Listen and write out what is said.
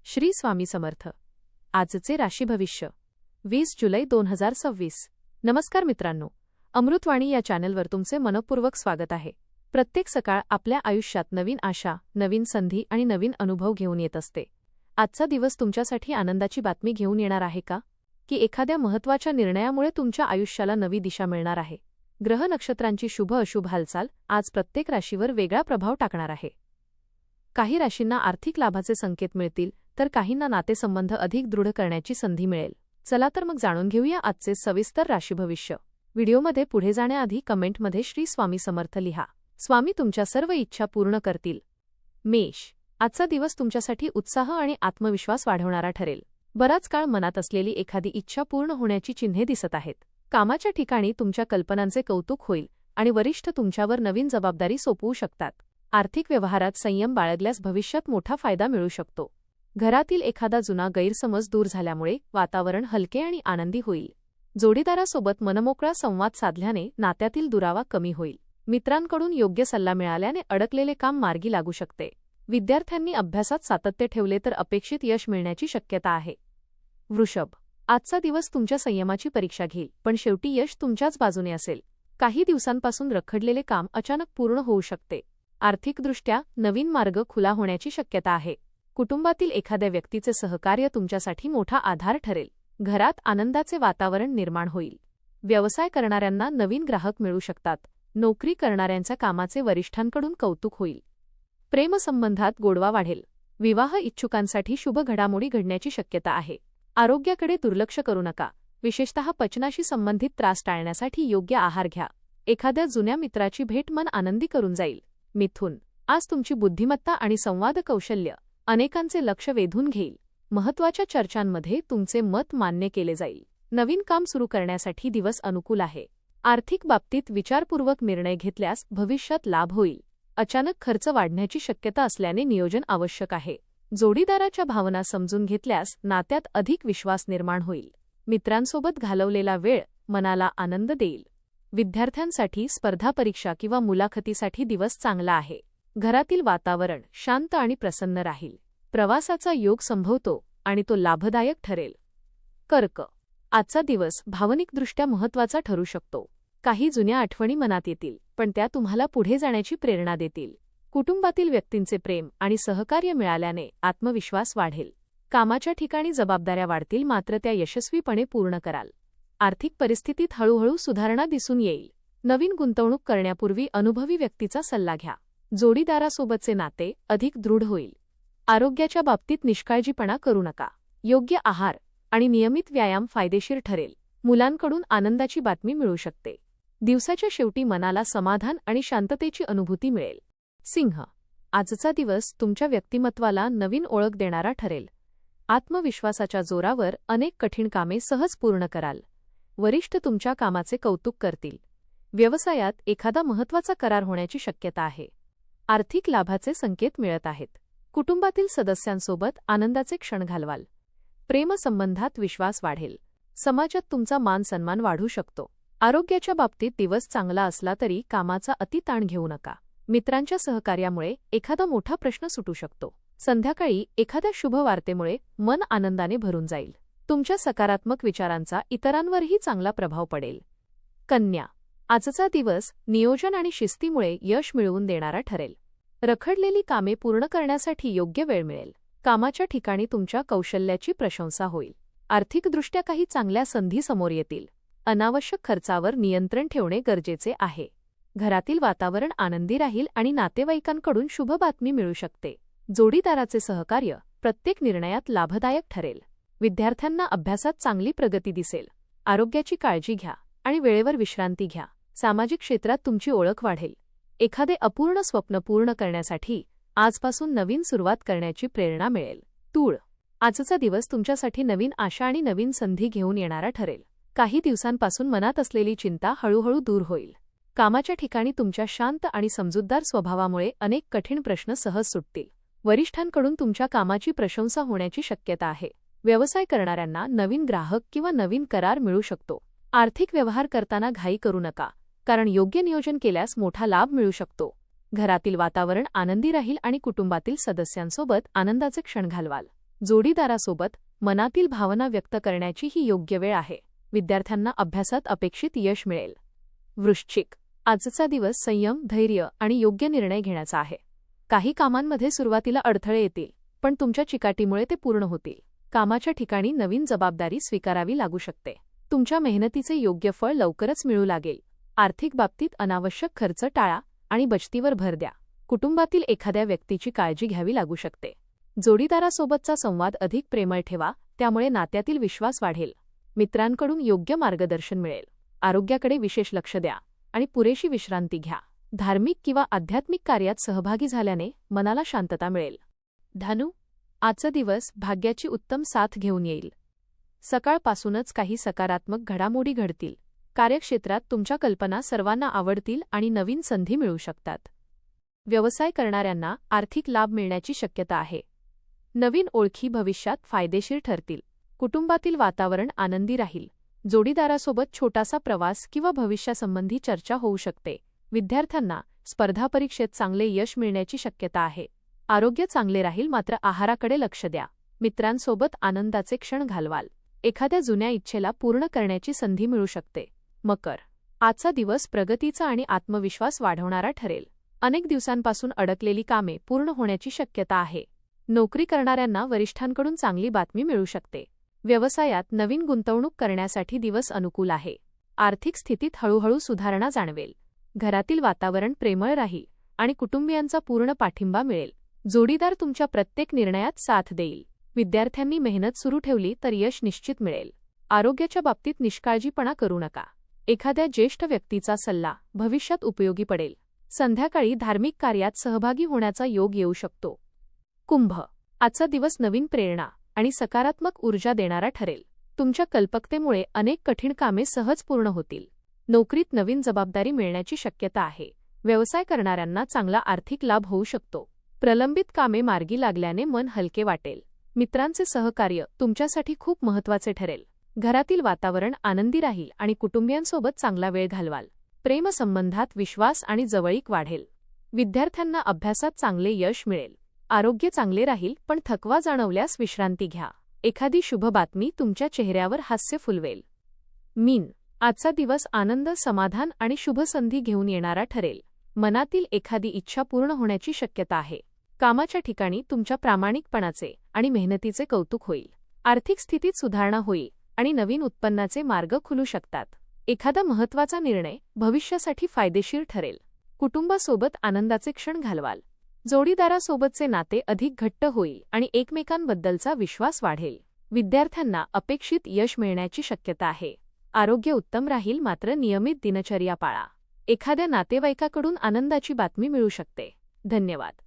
श्री स्वामी समर्थ. आजचे राशी भविष्य 20 जुलै 2026. नमस्कार मित्रांनो, अमृतवाणी या चॅनलवर तुमचे मनपूर्वक स्वागत आहे. प्रत्येक सकाळ आपल्या आयुष्यात नवीन आशा, नवीन संधी आणि नवीन अनुभव घेऊन येत असते. आजचा दिवस तुमच्यासाठी आनंदाची बातमी घेऊन येणार आहे का, की एखाद्या महत्त्वाच्या निर्णयामुळे तुमच्या आयुष्याला नवी दिशा मिळणार आहे? ग्रह नक्षत्रांची शुभ अशुभ हालचाल आज प्रत्येक राशीवर वेगळा प्रभाव टाकणार आहे. काही राशींना आर्थिक लाभाचे संकेत मिळतील, तर काहींना नातेसंबंध अधिक दृढ करण्याची संधी मिळेल. चला तर मग जाणून घेऊया आजचे सविस्तर राशी भविष्य. व्हिडिओमध्ये पुढे जाण्याआधी कमेंटमध्ये श्री स्वामी समर्थ लिहा. स्वामी तुमच्या सर्व इच्छा पूर्ण करतील. मेष, आजचा दिवस तुमच्यासाठी उत्साह आणि आत्मविश्वास वाढवणारा ठरेल. बराच काळ मनात असलेली एखादी इच्छा पूर्ण होण्याची चिन्हे दिसत आहेत. कामाच्या ठिकाणी तुमच्या कल्पनांचे कौतुक होईल आणि वरिष्ठ तुमच्यावर नवीन जबाबदारी सोपवू शकतात. आर्थिक व्यवहारात संयम बाळगल्यास भविष्यात मोठा फायदा मिळू शकतो. घरातील एखादा जुना गैरसमज दूर झाल्यामुळे वातावरण हलके आणि आनंदी होईल. जोडीदारासोबत मनमोकळा संवाद साधल्याने नात्यातील दुरावा कमी होईल. मित्रांकडून योग्य सल्ला मिळाल्याने अडकलेले काम मार्गी लागू शकते. विद्यार्थ्यांनी अभ्यासात सातत्य ठेवले तर अपेक्षित यश मिळण्याची शक्यता आहे. वृषभ, आजचा दिवस तुमच्या संयमाची परीक्षा घेईल, पण शेवटी यश तुमच्याच बाजूने असेल. काही दिवसांपासून रखडलेले काम अचानक पूर्ण होऊ शकते. आर्थिकदृष्ट्या नवीन मार्ग खुला होण्याची शक्यता आहे. कुटुंबातील एखाद्या व्यक्तीचे सहकार्य तुमच्यासाठी मोठा आधार ठरेल. घरात आनंदाचे वातावरण निर्माण होईल. व्यवसाय करणाऱ्यांना नवीन ग्राहक मिळू शकतात. नोकरी करणाऱ्यांच्या कामाचे वरिष्ठांकडून कौतुक होईल. प्रेमसंबंधात गोडवा वाढेल. विवाह इच्छुकांसाठी शुभ घडामोडी घडण्याची शक्यता आहे. आरोग्याकडे दुर्लक्ष करू नका. विशेषतः पचनाशी संबंधित त्रास टाळण्यासाठी योग्य आहार घ्या. एखाद्या जुन्या मित्राची भेट मन आनंदी करून जाईल. मिथुन, आज तुमची बुद्धिमत्ता आणि संवाद कौशल्य अनेकांचे लक्ष वेधून घेईल. महत्त्वाच्या चर्चांमध्ये तुमचे मत मान्य केले जाईल. नवीन काम सुरू करण्यासाठी दिवस अनुकूल आहे. आर्थिक बाबतीत विचारपूर्वक निर्णय घेतल्यास भविष्यात लाभ होईल. अचानक खर्च वाढण्याची शक्यता असल्याने नियोजन आवश्यक आहे. जोडीदाराच्या भावना समजून घेतल्यास नात्यात अधिक विश्वास निर्माण होईल. मित्रांसोबत घालवलेला वेळ मनाला आनंद देईल. विद्यार्थ्यांसाठी स्पर्धा परीक्षा किंवा मुलाखतीसाठी दिवस चांगला आहे. घरातील वातावरण शांत आणि प्रसन्न राहील. प्रवासाचा योग संभवतो आणि तो लाभदायक ठरेल. कर्क, आजचा दिवस भावनिकदृष्ट्या महत्त्वाचा ठरू शकतो. काही जुन्या आठवणी मनात येतील, पण त्या तुम्हाला पुढे जाण्याची प्रेरणा देतील. कुटुंबातील व्यक्तींचे प्रेम आणि सहकार्य मिळाल्याने आत्मविश्वास वाढेल. कामाच्या ठिकाणी जबाबदाऱ्या वाढतील, मात्र त्या यशस्वीपणे पूर्ण कराल. आर्थिक परिस्थितीत हळूहळू सुधारणा दिसून येईल. नवीन गुंतवणूक करण्यापूर्वी अनुभवी व्यक्तीचा सल्ला घ्या. जोडीदारासोबतचे नाते अधिक दृढ होईल. आरोग्याच्या बाबतीत निष्काळजीपणा करू नका. योग्य आहार आणि नियमित व्यायाम फायदेशीर ठरेल. मुलांकडून आनंदाची बातमी मिळू शकते. दिवसाच्या शेवटी मनाला समाधान आणि शांततेची अनुभूती मिळेल. सिंह, आजचा दिवस तुमच्या व्यक्तिमत्वाला नवीन ओळख देणारा ठरेल. आत्मविश्वासाच्या जोरावर अनेक कठीण कामे सहज पूर्ण कराल. वरिष्ठ तुमच्या कामाचे कौतुक करतील. व्यवसायात एखादा महत्त्वाचा करार होण्याची शक्यता आहे. आर्थिक लाभाचे संकेत मिळत आहेत. कुटुंबातील सदस्यांसोबत आनंदाचे क्षण घालवाल. प्रेमसंबंधात विश्वास वाढेल. समाजात तुमचा मान सन्मान वाढू शकतो. आरोग्याच्या बाबतीत दिवस चांगला असला तरी कामाचा अतिताण घेऊ नका. मित्रांच्या सहकार्यामुळे एखादा मोठा प्रश्न सुटू शकतो. संध्याकाळी एखाद्या शुभ वार्तेमुळे मन आनंदाने भरून जाईल. तुमच्या सकारात्मक विचारांचा इतरांवरही चांगला प्रभाव पडेल. कन्या, आजचा दिवस नियोजन आणि शिस्तीमुळे यश मिळवून देणारा ठरेल. रखडलेली कामे पूर्ण करण्यासाठी योग्य वेळ मिळेल. कामाच्या ठिकाणी तुमच्या कौशल्याची प्रशंसा होईल. आर्थिकदृष्ट्या काही चांगल्या संधी समोर येतील. अनावश्यक खर्चावर नियंत्रण ठेवणे गरजेचे आहे. घरातील वातावरण आनंदी राहील आणि नातेवाईकांकडून शुभ बातमी मिळू शकते. जोडीदाराचे सहकार्य प्रत्येक निर्णयात लाभदायक ठरेल. विद्यार्थ्यांना अभ्यासात चांगली प्रगती दिसेल. आरोग्याची काळजी घ्या आणि वेळेवर विश्रांती घ्या. सामाजिक क्षेत्रात तुमची ओळख वाढेल. एखादे अपूर्ण स्वप्न पूर्ण करण्यासाठी आजपासून नवीन सुरुवात करण्याची प्रेरणा मिळेल. तूळ, आजचा दिवस तुमच्यासाठी नवीन आशा आणि नवीन संधी घेऊन येणारा ठरेल. काही दिवसांपासून मनात असलेली चिंता हळूहळू दूर होईल. कामाच्या ठिकाणी तुमच्या शांत आणि समजूतदार स्वभावामुळे अनेक कठीण प्रश्न सहज सुटतील. वरिष्ठांकडून तुमच्या कामाची प्रशंसा होण्याची शक्यता आहे. व्यवसाय करणाऱ्यांना नवीन ग्राहक किंवा नवीन करार मिळू शकतो. आर्थिक व्यवहार करताना घाई करू नका, कारण योग्य नियोजन केल्यास मोठा लाभ मिळू शकतो. घरातील वातावरण आनंदी राहील आणि कुटुंबातील सदस्यांसोबत आनंदाचे क्षण घालवाल. जोडीदारासोबत मनातील भावना व्यक्त करण्याची ही योग्य वेळ आहे. विद्यार्थ्यांना अभ्यासात अपेक्षित यश मिळेल. वृश्चिक. आजचा दिवस संयम, धैर्य आणि योग्य निर्णय घेण्याचा आहे. काही कामांमध्ये सुरुवातीला अडथळे येतील, पण तुमच्या चिकाटीमुळे ते पूर्ण होतील. कामाच्या ठिकाणी नवीन जबाबदारी स्वीकारावी लागू शकते. तुमच्या मेहनतीचे योग्य फळ लवकरच मिळू लागेल. आर्थिक बाबतीत अनावश्यक खर्च टाळा आणि बचतीवर भर द्या. कुटुंबातील एखाद्या व्यक्तीची काळजी घ्यावी लागू शकते. जोडीदारासोबतचा संवाद अधिक प्रेमळ ठेवा, त्यामुळे नात्यातील विश्वास वाढेल. मित्रांकडून योग्य मार्गदर्शन मिळेल. आरोग्याकडे विशेष लक्ष द्या आणि पुरेशी विश्रांती घ्या. धार्मिक किंवा आध्यात्मिक कार्यात सहभागी झाल्याने मनाला शांतता मिळेल. धनु. आजचा दिवस भाग्याची उत्तम साथ घेऊन येईल. सकाळपासूनच काही सकारात्मक घडामोडी घडतील. कार्यक्षेत्रात तुमच्या कल्पना सर्वांना आवडतील आणि नवीन संधी मिळू शकतात. व्यवसाय करणाऱ्यांना आर्थिक लाभ मिळण्याची शक्यता आहे. नवीन ओळखी भविष्यात फायदेशीर ठरतील. कुटुंबातील वातावरण आनंदी राहील. जोडीदारासोबत छोटासा प्रवास किंवा भविष्यासंबंधी चर्चा होऊ शकते. विद्यार्थ्यांना स्पर्धा परीक्षेत चांगले यश मिळण्याची शक्यता आहे. आरोग्य चांगले राहील, मात्र आहाराकडे लक्ष द्या. मित्रांसोबत आनंदाचे क्षण घालवाल. एखाद्या जुन्या इच्छेला पूर्ण करण्याची संधी मिळू शकते. मकर. आजचा दिवस प्रगतीचा आणि आत्मविश्वास वाढवणारा ठरेल. अनेक दिवसांपासून अडकलेली कामे पूर्ण होण्याची शक्यता आहे. नोकरी करणाऱ्यांना वरिष्ठांकडून चांगली बातमी मिळू शकते. व्यवसायात नवीन गुंतवणूक करण्यासाठी दिवस अनुकूल आहे. आर्थिक स्थितीत हळूहळू सुधारणा जाणवेल. घरातील वातावरण प्रेमळ राहील आणि कुटुंबियांचा पूर्ण पाठिंबा मिळेल. जोडीदार तुमच्या प्रत्येक निर्णयात साथ देईल. विद्यार्थ्यांनी मेहनत सुरू ठेवली तर यश निश्चित मिळेल. आरोग्याच्या बाबतीत निष्काळजीपणा करू नका. एखाद्या ज्येष्ठ व्यक्तीचा सल्ला भविष्यात उपयोगी पडेल. संध्याकाळी धार्मिक कार्यात सहभागी होण्याचा योग येऊ शकतो. कुंभ. आजचा दिवस नवीन प्रेरणा आणि सकारात्मक ऊर्जा देणारा ठरेल. तुमच्या कल्पकतेमुळे अनेक कठीण कामे सहज पूर्ण होतील. नोकरीत नवीन जबाबदारी मिळण्याची शक्यता आहे. व्यवसाय करणाऱ्यांना चांगला आर्थिक लाभ होऊ शकतो. प्रलंबित कामे मार्गी लागल्याने मन हलके वाटेल. मित्रांचे सहकार्य तुमच्यासाठी खूप महत्त्वाचे ठरेल. घरातील वातावरण आनंदी राहील आणि कुटुंबियांसोबत चांगला वेळ घालवाल. प्रेमसंबंधात विश्वास आणि जवळीक वाढेल. विद्यार्थ्यांना अभ्यासात चांगले यश मिळेल. आरोग्य चांगले राहील, पण थकवा जाणवल्यास विश्रांती घ्या. एखादी शुभ बातमी तुमच्या चेहऱ्यावर हास्य फुलवेल. मीन. आजचा दिवस आनंद, समाधान आणि शुभ संधी घेऊन येणारा ठरेल. मनातील एखादी इच्छा पूर्ण होण्याची शक्यता आहे. कामाच्या ठिकाणी तुमच्या प्रामाणिकपणाचे आणि मेहनतीचे कौतुक होईल. आर्थिक स्थितीत सुधारणा होईल आणि नवीन उत्पन्नाचे मार्ग खुलू शकतात. एखादा महत्त्वाचा निर्णय भविष्यासाठी फायदेशीर ठरेल. कुटुंबासोबत आनंदाचे क्षण घालवाल. जोडीदारासोबतचे नाते अधिक घट्ट होईल आणि एकमेकांबद्दलचा विश्वास वाढेल. विद्यार्थ्यांना अपेक्षित यश मिळण्याची शक्यता आहे. आरोग्य उत्तम राहील, मात्र नियमित दिनचर्या पाळा. एखाद्या नातेवाईकाकडून आनंदाची बातमी मिळू शकते. धन्यवाद.